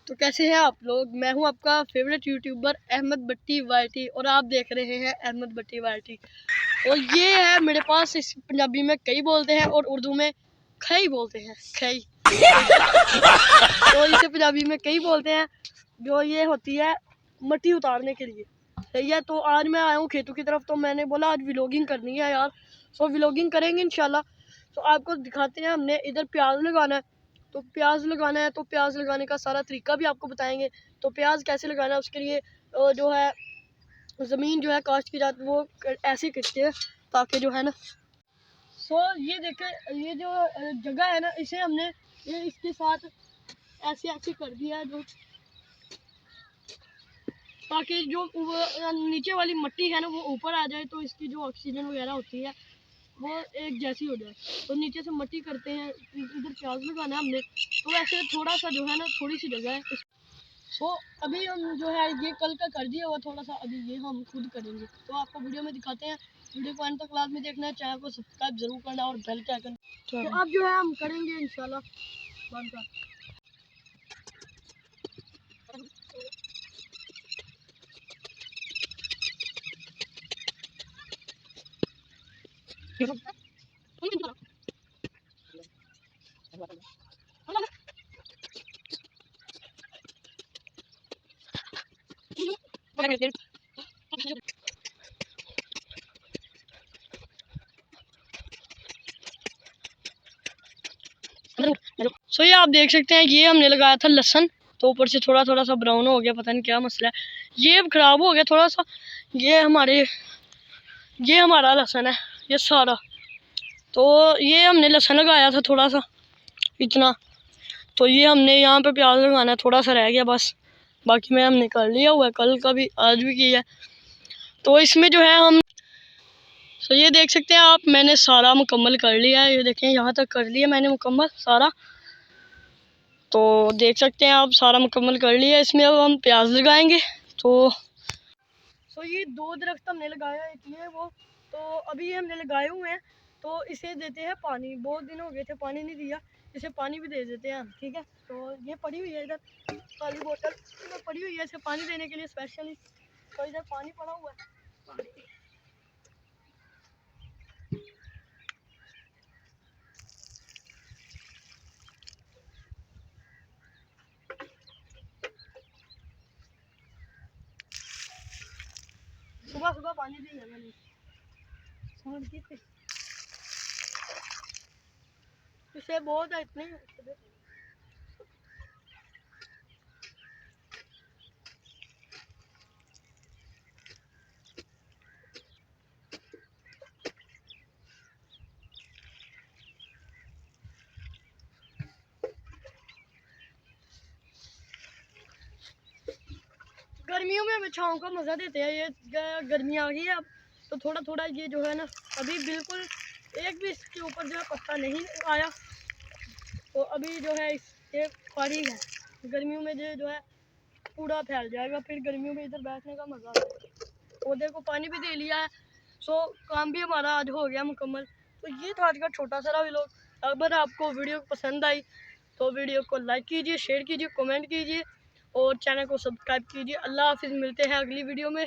तो कैसे हैं आप लोग। मैं हूं आपका फेवरेट यूट्यूबर अहमद भट्टी वाईटी और आप देख रहे हैं अहमद भट्टी वाईटी। और ये है मेरे पास, इस पंजाबी में कई बोलते हैं और उर्दू में खई बोलते हैं, खई। तो इसे पंजाबी में कई बोलते हैं। जो ये होती है मट्टी उतारने के लिए, सही है। तो आज मैं आया हूँ खेतों की तरफ, तो मैंने बोला आज व्लॉगिंग करनी है यार। सो व्लॉगिंग करेंगे इंशाल्लाह। तो आपको दिखाते हैं, हमने इधर प्याज लगाना है। तो प्याज लगाना है, तो प्याज लगाने का सारा तरीका भी आपको बताएंगे। तो प्याज कैसे लगाना है उसके लिए जो है ज़मीन जो है काश्त की जाती, वो ऐसे करते हैं ताकि जो है ना। सो ये देखें, ये जो जगह है ना, इसे हमने ये इसके साथ ऐसे ऐसे कर दिया है, जो ताकि जो नीचे वाली मिट्टी है ना वो ऊपर आ जाए, तो इसकी जो ऑक्सीजन वगैरह होती है वो एक जैसी हो जाए। तो नीचे से मिट्टी करते हैं, इधर प्याज लगाना है हमने। तो ऐसे थोड़ा सा जो है ना, थोड़ी सी जगह है। सो अभी हम जो है ये कल का कर दिया हुआ थोड़ा सा, अभी ये हम खुद करेंगे। तो आपको वीडियो में दिखाते हैं, वीडियो को अंत तक क्लास में देखना है, चैनल को सब्सक्राइब जरूर करना और बेल के आइकन। तो अब जो है हम करेंगे इंशाल्लाह बनकर। सो ये आप देख सकते हैं, ये हमने लगाया था लहसुन। तो ऊपर से थोड़ा थोड़ा सा ब्राउन हो गया, पता नहीं क्या मसला है, ये अब खराब हो गया थोड़ा सा। ये हमारा लहसुन है ये सारा। तो ये हमने लहसुन लगाया था थोड़ा सा, इतना। तो ये हमने यहाँ पे प्याज लगाना है, थोड़ा सा रह गया बस, बाकी में हमने कर लिया हुआ है, कल का भी आज भी किया है। तो इसमें जो है हम ये देख सकते हैं आप, मैंने सारा मुकम्मल कर लिया है। ये देखें, यहाँ तक कर लिया मैंने मुकम्मल सारा। तो देख सकते हैं आप, सारा मुकम्मल कर लिया। इसमें अब हम प्याज लगाएंगे। तो ये 2 दरख्त हमने लगाया है, एक ये वो। तो अभी ये हमने लगाए हुए हैं। तो इसे देते हैं पानी, बहुत दिन हो गए थे पानी नहीं दिया, इसे पानी भी दे देते हैं हम, ठीक है। तो ये पड़ी हुई है इधर, खाली बोतल पड़ी हुई है इसे पानी देने के लिए स्पेशली। तो इधर पानी पड़ा हुआ है, सुबह सुबह पानी दिया मैंने। इसे बहुत है इतने। गर्मियों में हमें छाँव का मज़ा देते हैं। ये गर्मी आ गई है अब, तो थोड़ा थोड़ा ये जो है ना, अभी बिल्कुल एक भी इसके ऊपर जो है पत्ता नहीं आया। तो अभी जो है ये फारिग है। गर्मियों में जो है पूरा फैल जाएगा, फिर गर्मियों में इधर बैठने का मज़ा आता है। पौधे को पानी भी दे लिया है। सो काम भी हमारा आज हो गया मुकम्मल। तो ये था आज का छोटा सा व्लॉग। अगर आपको वीडियो पसंद आई तो वीडियो को लाइक कीजिए, शेयर कीजिए, कमेंट कीजिए और चैनल को सब्सक्राइब कीजिए। अल्लाह हाफिज़, मिलते हैं अगली वीडियो में।